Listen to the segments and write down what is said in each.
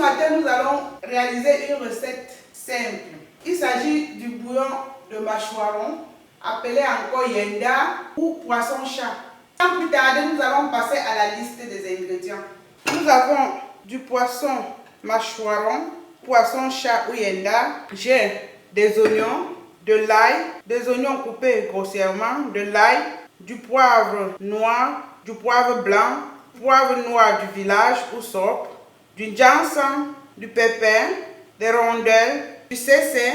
matin, nous allons réaliser une recette simple. Il s'agit du bouillon de mâchoiron, appelé encore yenda ou poisson-chat. Sans plus tarder, nous allons passer à la liste des ingrédients. Nous avons du poisson mâchoiron, poisson-chat ou yenda. J'ai des oignons, de l'ail, des oignons coupés grossièrement, de l'ail, du poivre noir, du poivre blanc, poivre noir du village ou sorbe, du ginseng, du pépin, des rondelles, du cécin,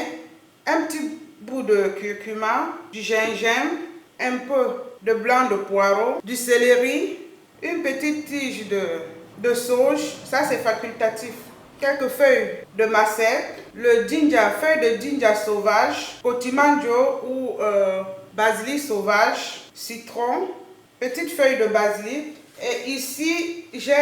un petit bout de curcuma, du gingembre, un peu de blanc de poireau, du céleri, une petite tige de sauge, ça c'est facultatif, quelques feuilles de macette, le ginger, feuille de ginger sauvage, cotimandio ou basilic sauvage, citron, petite feuille de basilic. Et ici, j'ai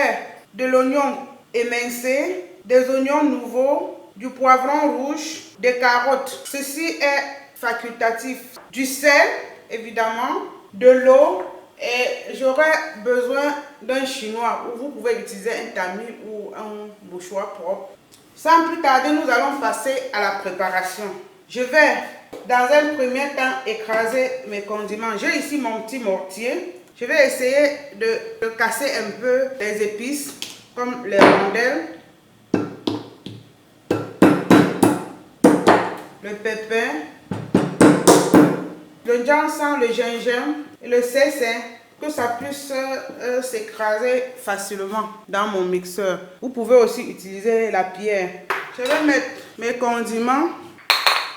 de l'oignon émincé, des oignons nouveaux, du poivron rouge, des carottes. Ceci est facultatif. Du sel, évidemment, de l'eau et j'aurai besoin d'un chinois ou vous pouvez utiliser un tamis ou un mouchoir propre. Sans plus tarder, nous allons passer à la préparation. Je vais, dans un premier temps, écraser mes condiments. J'ai ici mon petit mortier. Je vais essayer de casser un peu les épices, comme les rondelles, le pépin, le ginseng, le gingembre et le cécin, que ça puisse s'écraser facilement dans mon mixeur. Vous pouvez aussi utiliser la pierre. Je vais mettre mes condiments.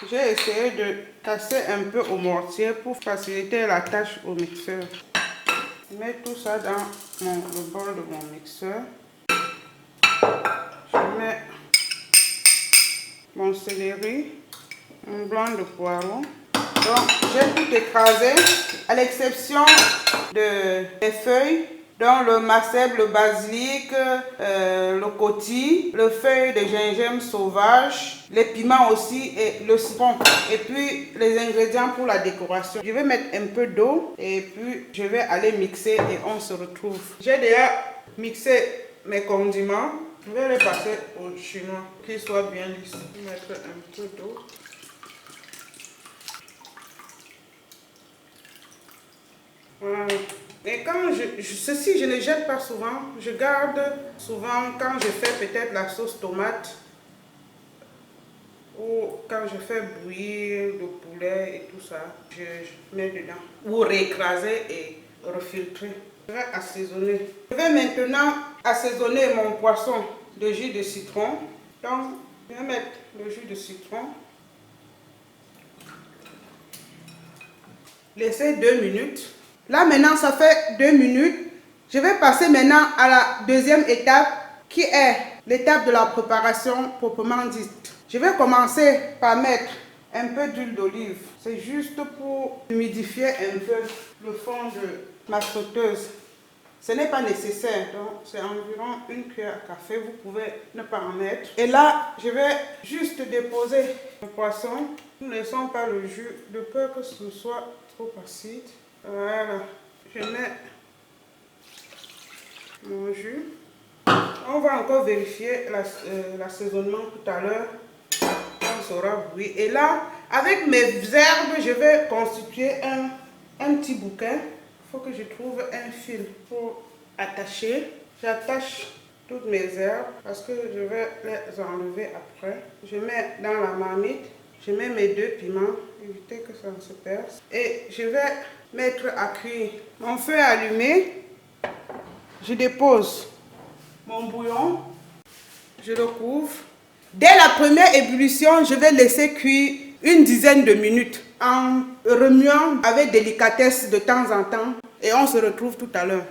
J'ai essayé de casser un peu au mortier pour faciliter la tâche au mixeur. Je mets tout ça dans le bol de mon mixeur. Je mets mon céleri, mon blanc de poireau. Donc, j'ai tout écrasé, à l'exception des feuilles, dont le macèbe, le basilic, le coty, le feuille de gingembre sauvage, les piments aussi et le citron. Et puis les ingrédients pour la décoration. Je vais mettre un peu d'eau et puis je vais aller mixer et on se retrouve. J'ai déjà mixé mes condiments. Je vais les passer au chinois, qu'ils soient bien lisses. Je vais mettre un peu d'eau. Voilà. Et quand ceci, je ne jette pas souvent. Je garde souvent quand je fais peut-être la sauce tomate ou quand je fais bouillir le poulet et tout ça, je mets dedans. Ou réécraser et refiltrer. Je vais assaisonner. Je vais maintenant assaisonner mon poisson de jus de citron. Donc, je vais mettre le jus de citron. Laisser 2 minutes. Là maintenant ça fait 2 minutes. Je vais passer maintenant à la deuxième étape qui est l'étape de la préparation proprement dite. Je vais commencer par mettre un peu d'huile d'olive. C'est juste pour humidifier un peu le fond de ma sauteuse. Ce n'est pas nécessaire, donc c'est environ 1 cuillère à café, vous pouvez ne pas en mettre. Et là, je vais juste déposer le poisson. Ne laissons pas le jus de peur que ce soit trop acide. Voilà, je mets mon jus. On va encore vérifier l'assaisonnement tout à l'heure. On saura bouillir. Et là, avec mes herbes, je vais constituer un petit bouquin. Il faut que je trouve un fil pour attacher. J'attache toutes mes herbes parce que je vais les enlever après. Je mets dans la marmite. Je mets mes 2 piments, éviter que ça ne se perce. Et je vais mettre à cuire. Mon feu est allumé. Je dépose mon bouillon. Je le couvre. Dès la première ébullition, je vais laisser cuire une dizaine de minutes en remuant avec délicatesse de temps en temps. Et on se retrouve tout à l'heure.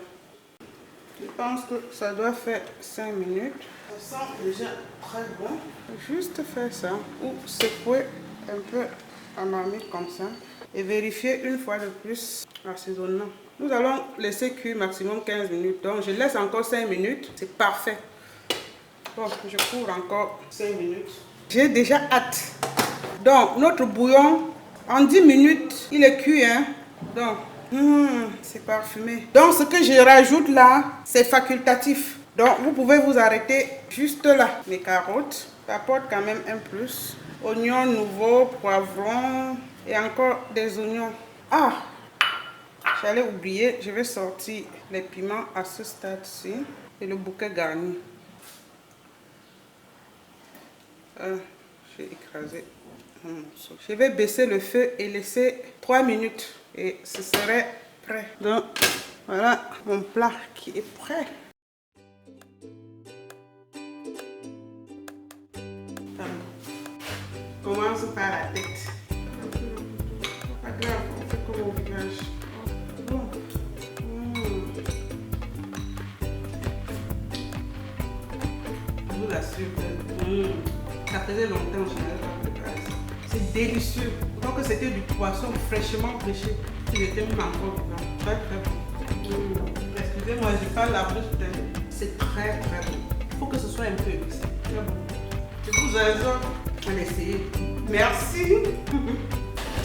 Je pense que ça doit faire 5 minutes. Ça sent déjà très bon. Juste faire ça ou secouer un peu la marmite comme ça et vérifier une fois de plus l'assaisonnement. Nous allons laisser cuire maximum 15 minutes. Donc je laisse encore 5 minutes. C'est parfait. Bon, je couvre encore 5 minutes. J'ai déjà hâte. Donc notre bouillon, en 10 minutes, il est cuit. Hein? Donc, c'est parfumé. Donc ce que je rajoute là, c'est facultatif. Donc vous pouvez vous arrêter juste là. Les carottes, ça apporte quand même un plus. Oignons nouveaux, poivrons et encore des oignons. Ah, j'allais oublier, je vais sortir les piments à ce stade-ci et le bouquet garni. J'ai écrasé un morceau. Je vais baisser le feu et laisser 3 minutes et ce serait prêt. Donc voilà mon plat qui est prêt. On commence par la tête. Pas grave, on fait comme au village. Bon. Je vous assure que ça faisait longtemps que je n'avais pas préparé ça. C'est délicieux. Donc c'était du poisson fraîchement pêché. Il était même encore vivant. Très très bon. Excusez-moi, je parle la bouche pleine. C'est très très bon. Il faut que ce soit un peu épicé. Très bon. Je vous invite à l'essayer. Merci.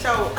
Ciao.